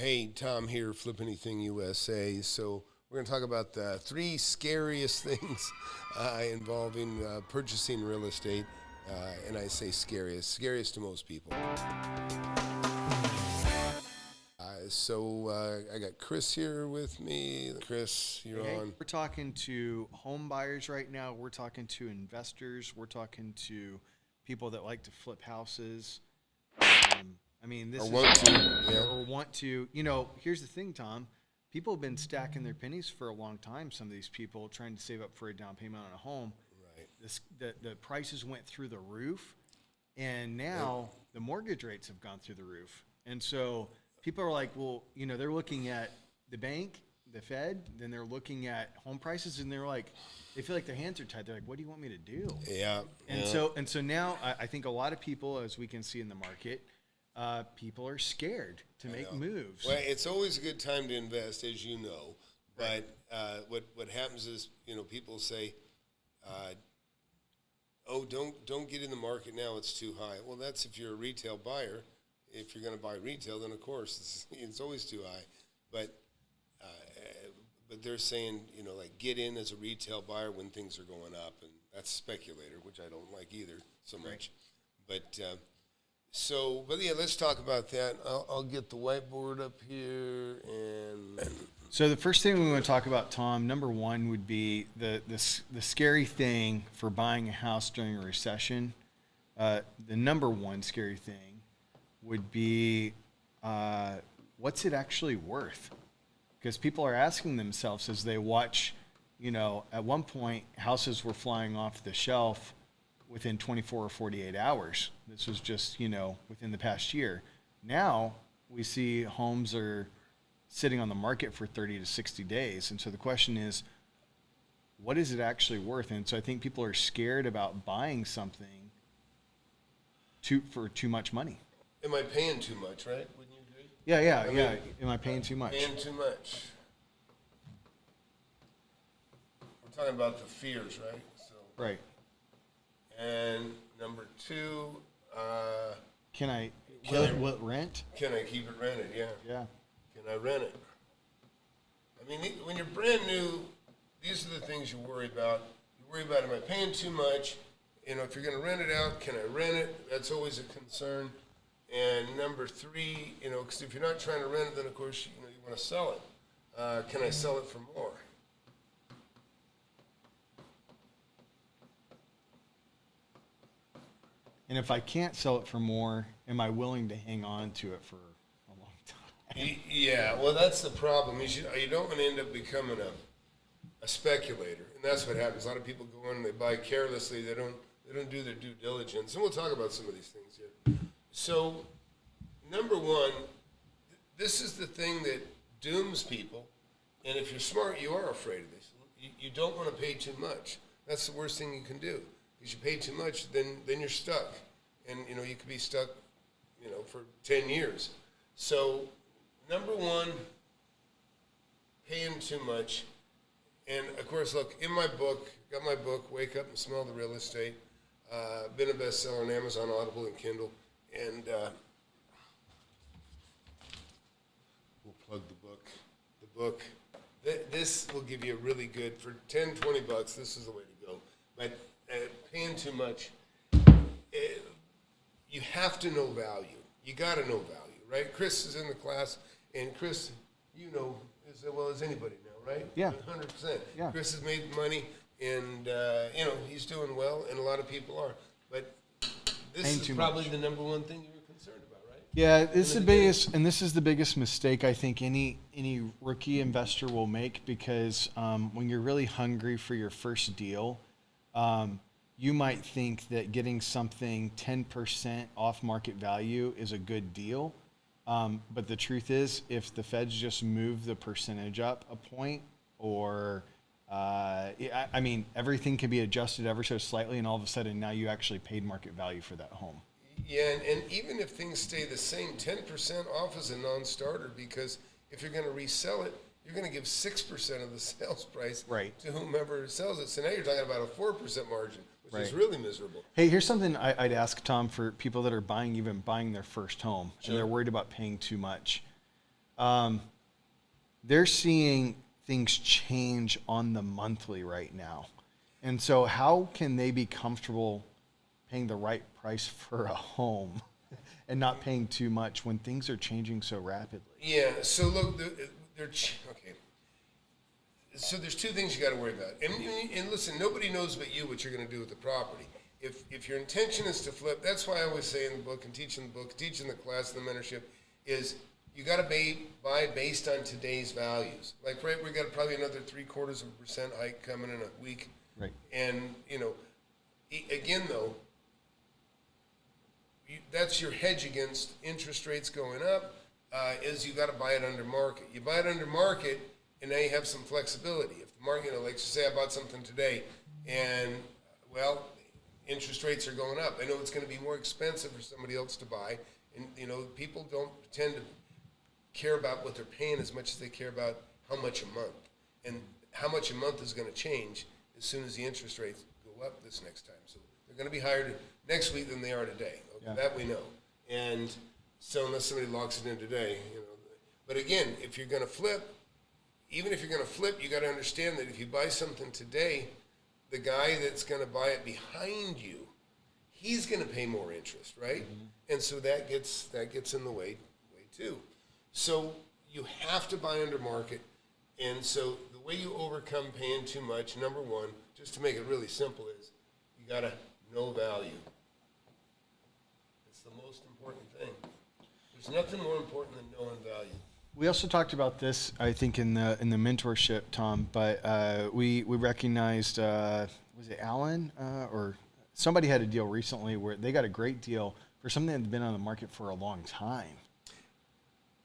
Hey, Tom here, FlipAnything USA. So we're going to talk about the 3 scariest things involving purchasing real estate. And I say scariest to most people. I got Chris here with me. Chris, you're on. We're talking to home buyers right now. We're talking to investors. We're talking to people that like to flip houses. Or want to. You know, here's the thing, Tom. People have been stacking their pennies for a long time. Some of these people trying to save up for a down payment on a home. Right. The prices went through the roof, and now the mortgage rates have gone through the roof. And so people are like, well, you know, they're looking at the bank, the Fed, then they're looking at home prices, and they're like, they feel like their hands are tied. They're like, what do you want me to do? Yeah. And so now I think a lot of people, as we can see in the market, people are scared to make moves. Well, it's always a good time to invest, as you know. But what happens is, you know, people say, "Oh, don't get in the market now; it's too high." Well, that's if you're a retail buyer. If you're going to buy retail, then of course it's always too high. But they're saying, you know, like get in as a retail buyer when things are going up, and that's speculator, which I don't like either so much. But yeah, let's talk about that. I'll get the whiteboard up here. So the first thing we want to talk about, Tom, number one would be the scary thing for buying a house during a recession. The number one scary thing would be what's it actually worth? Because people are asking themselves as they watch, you know, at one point houses were flying off the shelf within 24 or 48 hours. This was just, you know, within the past year. Now we see homes are sitting on the market for 30 to 60 days. And so the question is, what is it actually worth? And so I think people are scared about buying something for too much money. Am I paying too much, right? Wouldn't you agree? Yeah. Am I paying too much? Paying too much. We're talking about the fears, right? Right. And number 2, can I rent? Can I keep it rented? Yeah. Yeah. Can I rent it? I mean, when you're brand new, these are the things you worry about. You worry about, am I paying too much? You know, if you're going to rent it out, can I rent it? That's always a concern. And number 3, you know, because if you're not trying to rent it, then of course, you know, you want to sell it. Can I sell it for more? And if I can't sell it for more, am I willing to hang on to it for a long time? Yeah, well, that's the problem. You don't want to end up becoming a speculator, and that's what happens. A lot of people go in and they buy carelessly. They don't do their due diligence, and we'll talk about some of these things here. So, number 1, this is the thing that dooms people, and if you're smart, you are afraid of this. You don't want to pay too much. That's the worst thing you can do. Because you pay too much, then you're stuck. And, you know, you could be stuck, you know, for 10 years. So, number 1, paying too much. And, of course, look, in my book, got my book, Wake Up and Smell the Real Estate. Been a bestseller on Amazon, Audible, and Kindle. And we'll plug the book. The book. This will give you a really good, for $10, $20, this is the way to go. But paying too much, you have to know value. You got to know value, right? Chris is in the class, and Chris, you know as well as anybody now, right? Yeah. 100%. Yeah. Chris has made money, and, you know, he's doing well, and a lot of people are. But this is probably the number 1 thing you were concerned about, right? Yeah, this is the biggest mistake I think any rookie investor will make, because when you're really hungry for your first deal, you might think that getting something 10% off market value is a good deal. But the truth is, if the Feds just move the percentage up a point, or, I mean, everything can be adjusted ever so slightly, and all of a sudden now you actually paid market value for that home. Yeah, and even if things stay the same, 10% off is a non-starter, because if you're going to resell it, you're going to give 6% of the sales price to whomever sells it. So now you're talking about a 4% margin, which is really miserable. Hey, here's something I'd ask, Tom, for people that are buying their first home, and they're worried about paying too much. they're seeing things change on the monthly right now. And so how can they be comfortable paying the right price for a home and not paying too much when things are changing so rapidly? Yeah, so look, okay. So there's two things you got to worry about. And listen, nobody knows but you what you're going to do with the property. If your intention is to flip, that's why I always say in the book and teach in the book, teach in the class, the mentorship, is you got to buy based on today's values. Like, right, we got probably another 0.75% hike coming in a week. Right. And, again, though, that's your hedge against interest rates going up, is you got to buy it under market. You buy it under market, and now you have some flexibility. If the market, like say I bought something today, and, well, interest rates are going up. I know it's going to be more expensive for somebody else to buy, and, people don't tend to care about what they're paying as much as they care about how much a month. And how much a month is going to change as soon as the interest rates go up this next time. So they're going to be higher next week than they are today. Okay, yeah. That we know. And so unless somebody locks it in today, But again, if you're going to flip, even if you're going to flip, you got to understand that if you buy something today, the guy that's going to buy it behind you, he's going to pay more interest, right? Mm-hmm. And so that gets in the way too. So you have to buy under market. And so the way you overcome paying too much, number one, just to make it really simple, is you got to know value. It's the most important thing. There's nothing more important than knowing value. We also talked about this, I think, in the mentorship, Tom. But we recognized, was it Alan or somebody had a deal recently where they got a great deal for something that had been on the market for a long time.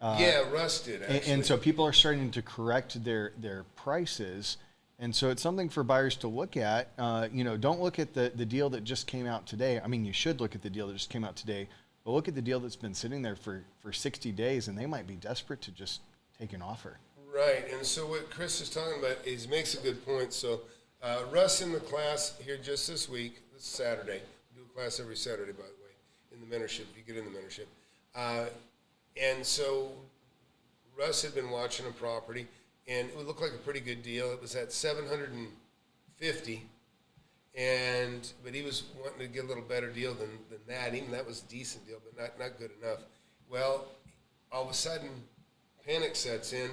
Russ did, actually. And so people are starting to correct their prices. And so it's something for buyers to look at. Don't look at the deal that just came out today. I mean, you should look at the deal that just came out today. But look at the deal that's been sitting there for 60 days, and they might be desperate to just take an offer. Right. And so what Chris is talking about is makes a good point. So Russ in the class here just this week, this Saturday. We do a class every Saturday, by the way, in the mentorship, if you get in the mentorship. And so Russ had been watching a property, and it would look like a pretty good deal. It was at $750, but he was wanting to get a little better deal than that. Even that was a decent deal, but not good enough. Well, all of a sudden, panic sets in.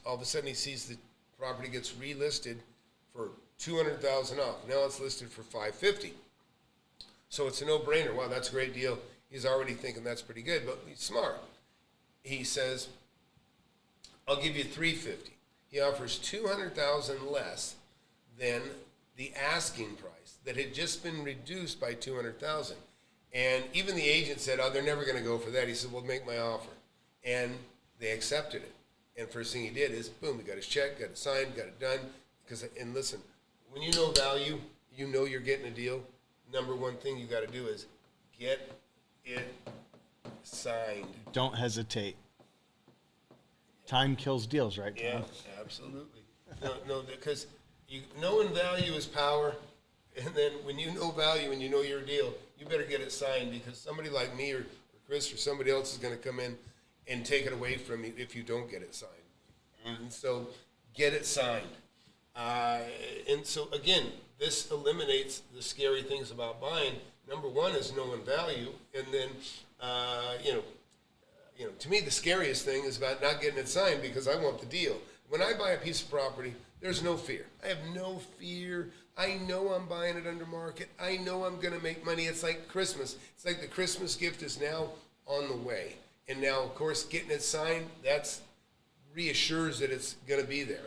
All of a sudden, he sees the property gets relisted for $200,000 off. Now it's listed for $550. So it's a no-brainer. Wow, that's a great deal. He's already thinking that's pretty good, but he's smart. He says, I'll give you $350. He offers $200,000 less than the asking price that had just been reduced by $200,000. And even the agent said, they're never going to go for that. He said, well, make my offer. And they accepted it. And first thing he did is, boom, he got his check, got it signed, got it done. And listen, when you know value, you know you're getting a deal. Number one thing you got to do is get it signed. Don't hesitate. Time kills deals, right, Tom? Yeah, absolutely. No, because knowing value is power. And then when you know value and you know your deal, you better get it signed, because somebody like me or Chris or somebody else is going to come in and take it away from you if you don't get it signed. And so get it signed. And so, again, this eliminates the scary things about buying. Number one is knowing value. And then, to me, the scariest thing is about not getting it signed, because I want the deal. When I buy a piece of property, there's no fear. I have no fear. I know I'm buying it under market. I know I'm going to make money. It's like Christmas. It's like the Christmas gift is now on the way. And now, of course, getting it signed, that's reassures that it's going to be there.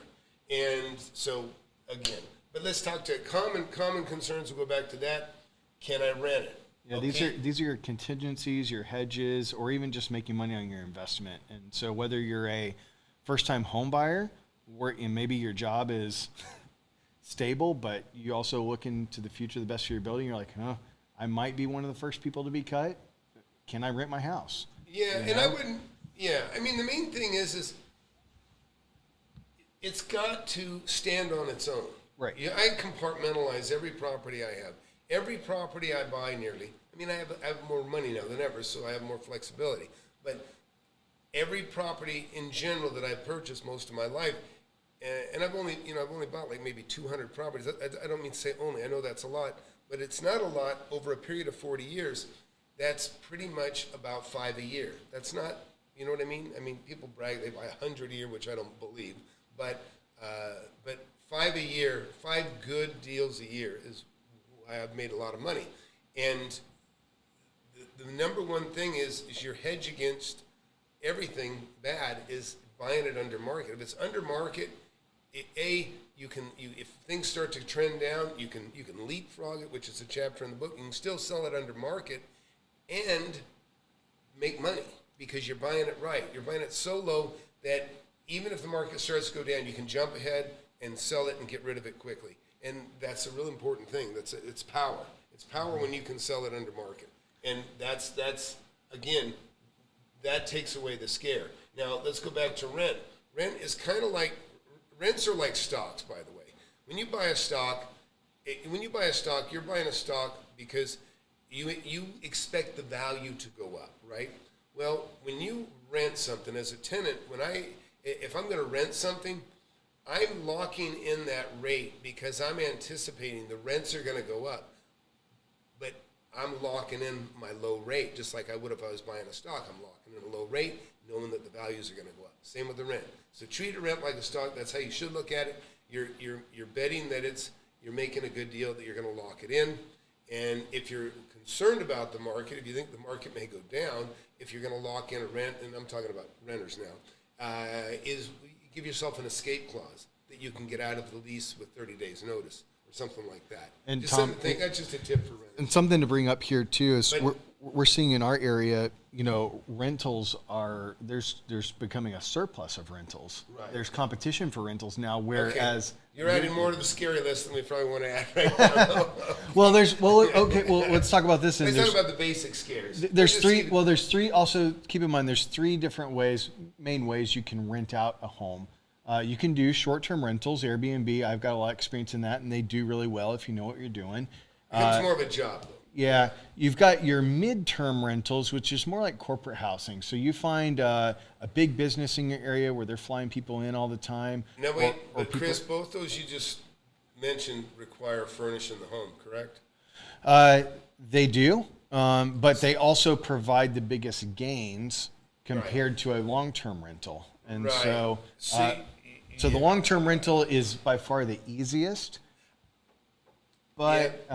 And so, again, but let's talk to common concerns. We'll go back to that. Can I rent it? Yeah, okay. These are your contingencies, your hedges, or even just making money on your investment. And so whether you're a first-time home buyer, and maybe your job is stable, but you also look into the future, the best for your building, you're like, I might be one of the first people to be cut. Can I rent my house? Yeah, and I wouldn't. Yeah, I mean, the main thing is it's got to stand on its own. Right. Yeah, I compartmentalize every property I have. Every property I buy, nearly. I mean, I have more money now than ever, so I have more flexibility. But every property in general that I've purchased most of my life, and I've only bought like maybe 200 properties. I don't mean to say only. I know that's a lot, but it's not a lot over a period of 40 years. That's pretty much about 5 a year. That's not, you know what I mean? I mean, people brag they buy 100 a year, which I don't believe, but 5 a year, 5 good deals a year is why I've made a lot of money. And the number one thing is your hedge against everything bad is buying it under market. If it's under market, if things start to trend down, you can leapfrog it, which is a chapter in the book. You can still sell it under market and make money because you're buying it right. You're buying it so low that even if the market starts to go down, you can jump ahead and sell it and get rid of it quickly. And that's a real important thing. It's power. It's power when you can sell it under market. And that's again, that takes away the scare. Now let's go back to rent. Rents are like stocks, by the way. When you buy a stock, you're buying a stock because you expect the value to go up, right? Well, when you rent something as a tenant, if I'm going to rent something, I'm locking in that rate because I'm anticipating the rents are going to go up. But I'm locking in my low rate, just like I would if I was buying a stock. I'm locking in a low rate, knowing that the values are going to go up. Same with the rent. So treat a rent like a stock. That's how you should look at it. You're betting that you're making a good deal, that you're going to lock it in. And if you're concerned about the market, if you think the market may go down, if you're going to lock in a rent, and I'm talking about renters now, is give yourself an escape clause that you can get out of the lease with 30 days notice or something like that. And just Tom, that's just a tip for renters. And something to bring up here too is we're seeing in our area, rentals there's becoming a surplus of rentals. Right. There's competition for rentals now, whereas you're adding more to the scary list than we probably want to add right now. well, let's talk about this. Let's talk about the basic scares. There's three. Also, keep in mind, there's 3 different main ways you can rent out a home. You can do short-term rentals, Airbnb. I've got a lot of experience in that, and they do really well if you know what you're doing. It's more of a job, though. Yeah, you've got your mid-term rentals, which is more like corporate housing. So you find a big business in your area where they're flying people in all the time. Now wait, but Chris, both those you just mentioned require furnishing the home, correct? They do, but they also provide the biggest gains compared to a long-term rental. And so the long-term rental is by far the easiest. But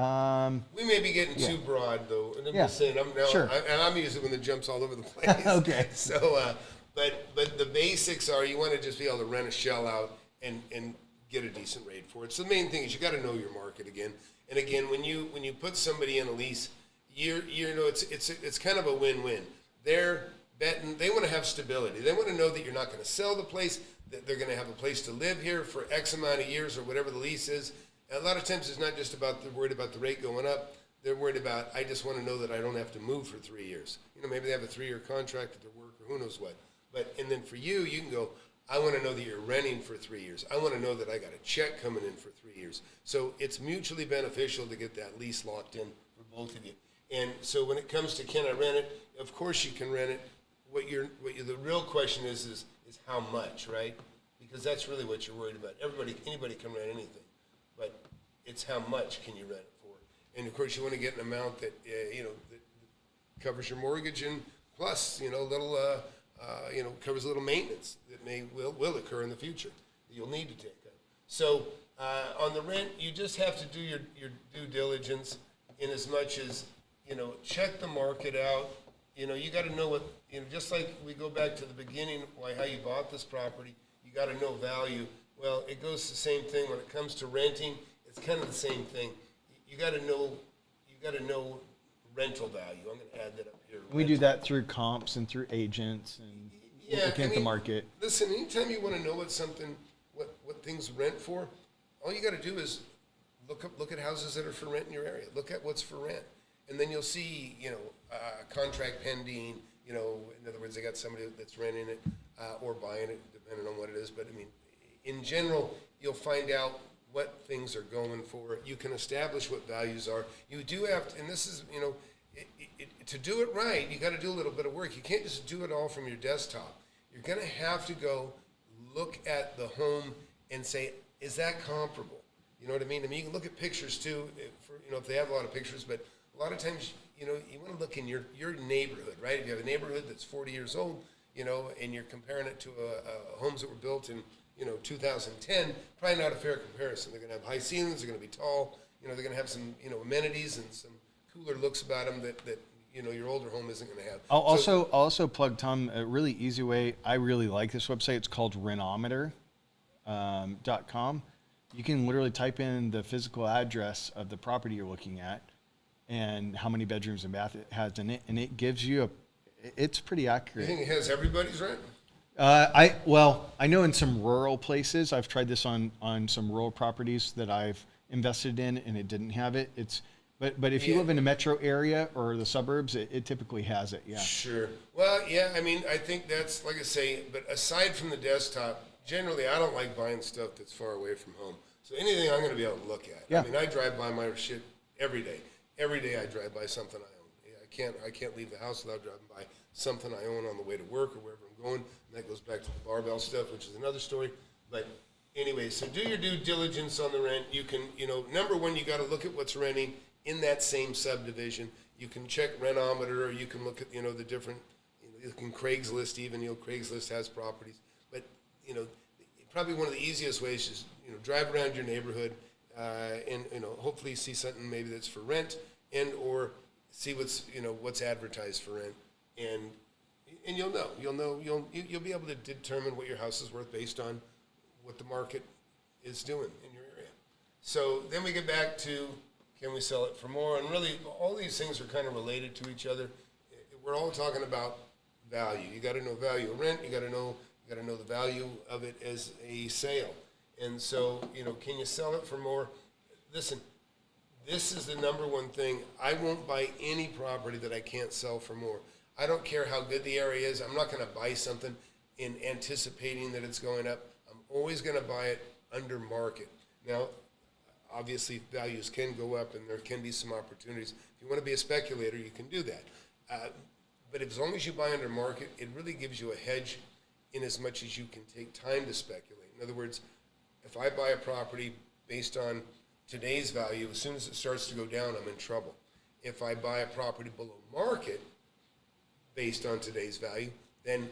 we may be getting too broad, though. And I'm just saying, I'm using when the jump's all over the place. Okay. So, but the basics are you want to just be able to rent a shell out and get a decent rate for it. So the main thing is you got to know your market again. And again, when you put somebody in a lease, it's kind of a win-win. They're betting. They want to have stability. They want to know that you're not going to sell the place. That they're going to have a place to live here for X amount of years or whatever the lease is. And a lot of times it's not just about they're worried about the rate going up. They're worried about, I just want to know that I don't have to move for 3 years. Maybe they have a 3-year contract at their work or who knows what. And then for you can go, I want to know that you're renting for 3 years. I want to know that I got a check coming in for 3 years. So it's mutually beneficial to get that lease locked in for both of you. And so when it comes to can I rent it, of course you can rent it. The real question is how much, right? Because that's really what you're worried about. Anybody can rent anything. But it's how much can you rent it for. And, of course, you want to get an amount that, that covers your mortgage and plus, covers a little maintenance that will occur in the future that you'll need to take up. So on the rent, you just have to do your due diligence in as much as, check the market out. You got to know what, just like we go back to the beginning, how you bought this property, you got to know value. Well, it goes the same thing when it comes to renting. It's kind of the same thing. You got to know rental value. I'm going to add that up here. We do that through comps and through agents and looking at the market. Listen, anytime you want to know what things rent for, all you got to do is look at houses that are for rent in your area. Look at what's for rent, and then you'll see contract pending. In other words, they got somebody that's renting it or buying it, depending on what it is. But in general, you'll find out what things are going for. You can establish what values are. You do have to, and this is, to do it right, you got to do a little bit of work. You can't just do it all from your desktop. you're going to have to go look at the home and say, is that comparable? You know what I mean? I mean, you can look at pictures too, if they have a lot of pictures, but a lot of times, you want to look in your neighborhood, right? If you have a neighborhood that's 40 years old, and you're comparing it to homes that were built in, 2010, probably not a fair comparison. They're going to have high ceilings, they're going to be tall, they're going to have some, amenities and some cooler looks about them that your older home isn't going to have. I'll also plug, Tom, a really easy way. I really like this website. It's called Renometer.com. You can literally type in the physical address of the property you're looking at and how many bedrooms and bath it has in it, and it gives you it's pretty accurate. You think it has everybody's rent? I know in some rural places, I've tried this on some rural properties that I've invested in, and it didn't have it. But if you live in a metro area or the suburbs, it typically has it. Yeah. Sure. Well, yeah. I mean, I think that's like I say. But aside from the desktop, generally, I don't like buying stuff that's far away from home. So anything I'm going to be able to look at. Yeah. I mean, I drive by my shit every day. Every day I drive by something I own. I can't leave the house without driving by something I own on the way to work or wherever I'm going. And that goes back to the barbell stuff, which is another story. But anyway, so do your due diligence on the rent. You can, number one, you got to look at what's renting in that same subdivision. You can check Renometer, or you can look at, the different, you can Craigslist even. Craigslist has properties. But, probably one of the easiest ways is, drive around your neighborhood and, hopefully see something maybe that's for rent and or see what's advertised for rent. And you'll be able to determine what your house is worth based on what the market is doing in your area. So then we get back to, can we sell it for more? And really, all these things are kind of related to each other. We're all talking about value. You got to know value of rent. You got to know the value of it as a sale. And so, can you sell it for more? Listen, this is the number one thing. I won't buy any property that I can't sell for more. I don't care how good the area is. I'm not going to buy something in anticipating that it's going up. I'm always going to buy it under market. Now, obviously, values can go up, and there can be some opportunities. If you want to be a speculator, you can do that. But as long as you buy under market, it really gives you a hedge in as much as you can take time to speculate. In other words, if I buy a property based on today's value, as soon as it starts to go down, I'm in trouble. If I buy a property below market based on today's value, then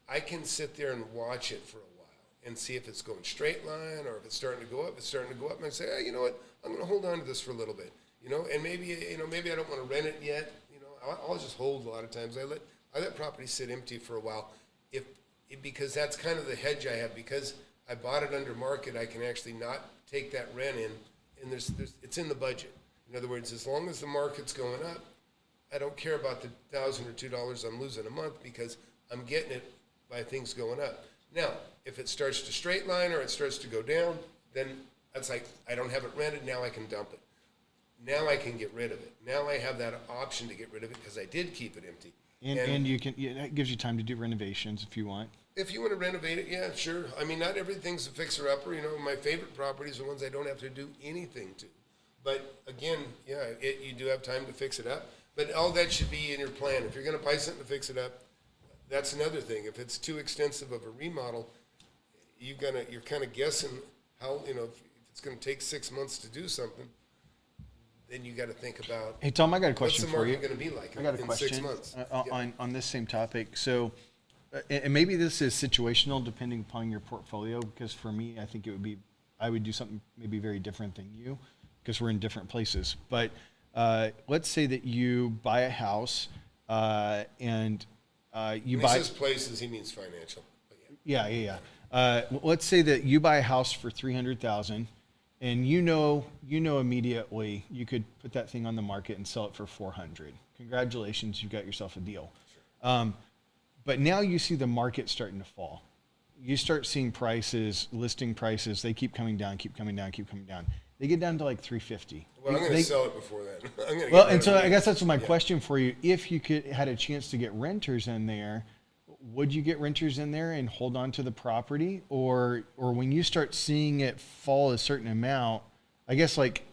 I can sit there and watch it for a while and see if it's going straight line or if it's starting to go up. It's starting to go up, and I say, hey, you know what? I'm going to hold on to this for a little bit, and maybe I don't want to rent it yet. I'll just hold a lot of times. I let property sit empty for a while because that's kind of the hedge I have. Because I bought it under market, I can actually not take that rent in, and it's in the budget. In other words, as long as the market's going up, I don't care about the $1,000 or $2 I'm losing a month because I'm getting it by things going up. Now, if it starts to straight line or it starts to go down, then that's like I don't have it rented. Now I can dump it. Now I can get rid of it. Now I have that option to get rid of it because I did keep it empty. And you can. That gives you time to do renovations if you want. If you want to renovate it, yeah, sure. I mean, not everything's a fixer-upper. My favorite properties are ones I don't have to do anything to. But again, yeah, you do have time to fix it up. But all that should be in your plan. If you're going to buy something to fix it up, that's another thing. If it's too extensive of a remodel, you're kind of guessing how, if it's going to take 6 months to do something, then you got to think about. Hey Tom, I got a question for you. What's the market going to be like I got a in question 6 months? On this same topic. So, and maybe this is situational depending upon your portfolio. Because for me, I think I would do something maybe very different than you, because we're in different places. But let's say that you buy a house and you buy. When he says places, he means financial. But yeah. Let's say that you buy a house for $300,000, and you know immediately you could put that thing on the market and sell it for $400,000. Congratulations, you got yourself a deal. Sure. But now you see the market starting to fall. You start seeing listing prices. They keep coming down. They get down to like $350,000. Well, I'm going to sell it before then. And so I guess that's my question for you. If you had a chance to get renters in there, would you get renters in there and hold on to the property? Or when you start seeing it fall a certain amount, I guess like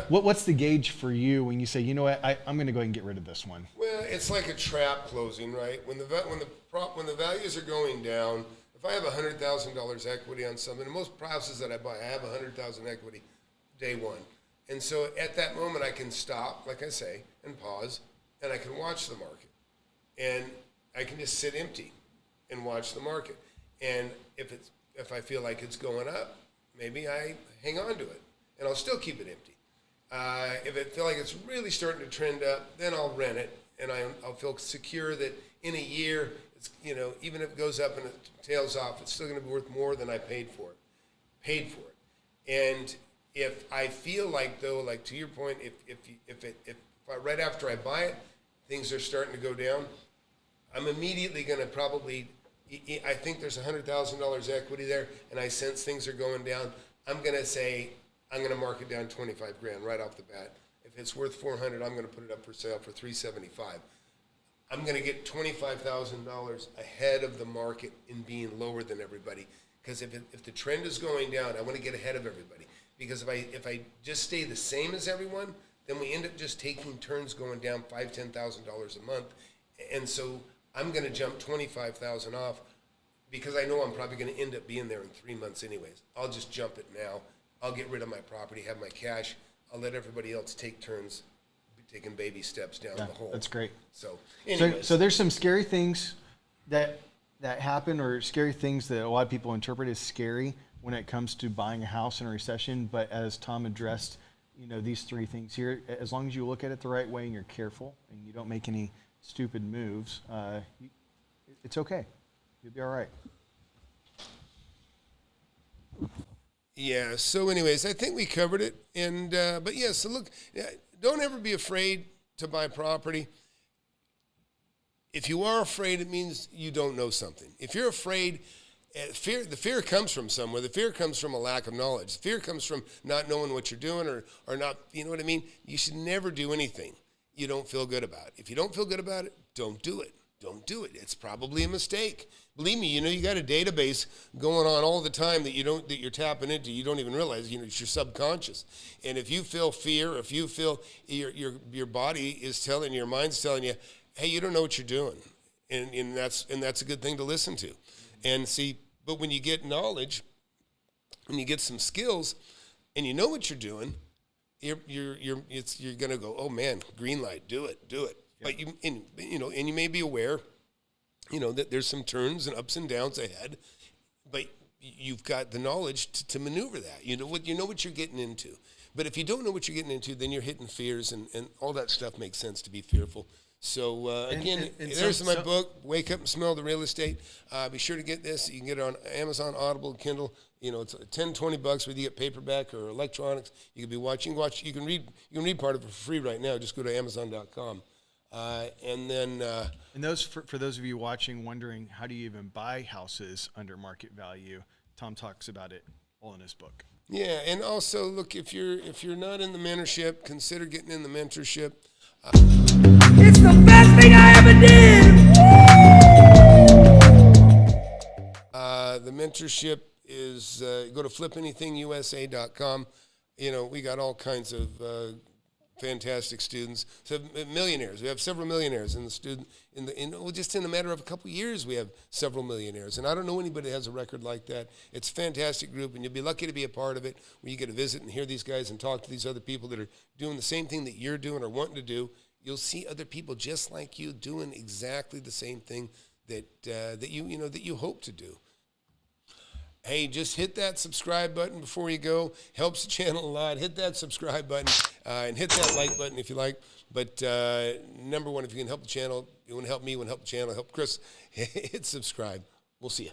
What's the gauge for you when you say, you know what, I'm going to go ahead and get rid of this one? Well, it's like a trap closing, right? When the values are going down, if I have $100,000 equity on something, and most houses that I buy, I have $100,000 equity day one, and so at that moment I can stop, like I say, and pause, and I can watch the market, and I can just sit empty and watch the market, and if I feel like it's going up, maybe I hang on to it, and I'll still keep it empty. If I feel like it's really starting to trend up, then I'll rent it, and I'll feel secure that in a year, it's, even if it goes up and it tails off, it's still going to be worth more than I paid for it. And if I feel like, though, like to your point, if right after I buy it, things are starting to go down, I'm immediately going to probably, I think there's $100,000 equity there, and I sense things are going down. I'm going to say, I'm going to mark it down 25 grand right off the bat. If it's worth 400, I'm going to put it up for sale for 375. I'm going to get $25,000 ahead of the market in being lower than everybody. Because if the trend is going down, I want to get ahead of everybody. Because if I just stay the same as everyone, then we end up just taking turns going down $5,000, $10,000 a month. And so I'm going to jump 25,000 off because I know I'm probably going to end up being there in 3 months anyways. I'll just jump it now. I'll get rid of my property, have my cash. I'll let everybody else take turns, taking baby steps down the hole. That's great. So, anyways. So there's some scary things that happen, or scary things that a lot of people interpret as scary when it comes to buying a house in a recession. But as Tom addressed, these three things here, as long as you look at it the right way and you're careful and you don't make any stupid moves, it's okay. You'll be all right. Yeah, so anyways, I think we covered it. And but yeah, so look, don't ever be afraid to buy property. If you are afraid, it means you don't know something. If you're afraid, the fear comes from somewhere. The fear comes from a lack of knowledge. The fear comes from not knowing what you're doing or not, you know what I mean? You should never do anything you don't feel good about. If you don't feel good about it, don't do it. Don't do it. It's probably a mistake. Believe me, you got a database going on all the time that you're tapping into. You don't even realize, it's your subconscious. And if you feel fear, if you feel your body is telling, your mind's telling you, hey, you don't know what you're doing, and that's a good thing to listen to. And see, but when you get knowledge, when you get some skills, and you know what you're doing, you're gonna go, oh man, green light, do it. But you may be aware, that there's some turns and ups and downs ahead, but you've got the knowledge to maneuver that. You know what you're getting into. But if you don't know what you're getting into, then you're hitting fears, and all that stuff makes sense to be fearful. So again, there's my book, Wake Up and Smell the Real Estate. Be sure to get this. You can get it on Amazon, Audible, Kindle. It's $10-20 whether you get paperback or electronics. You can be watching. You can read part of it for free right now. Just go to Amazon.com. And then and those for those of you watching, wondering how do you even buy houses under market value, Tom talks about it all in his book. Yeah, and also look, if you're not in the mentorship, consider getting in the mentorship. It's the best thing I ever did. The mentorship is go to FlipAnythingUSA.com. We got all kinds of fantastic students. So millionaires. We have several millionaires in the student just in a matter of a couple of years we have several millionaires. And I don't know anybody that has a record like that. It's a fantastic group, and you'll be lucky to be a part of it, where you get to visit and hear these guys and talk to these other people that are doing the same thing that you're doing or wanting to do. You'll see other people just like you doing exactly the same thing that you hope to do. Hey, just hit that subscribe button before you go. Helps the channel a lot. Hit that subscribe button and hit that like button if you like. But number one, if you can help the channel, you want to help me, you want to help the channel, help Chris, hit subscribe. We'll see you.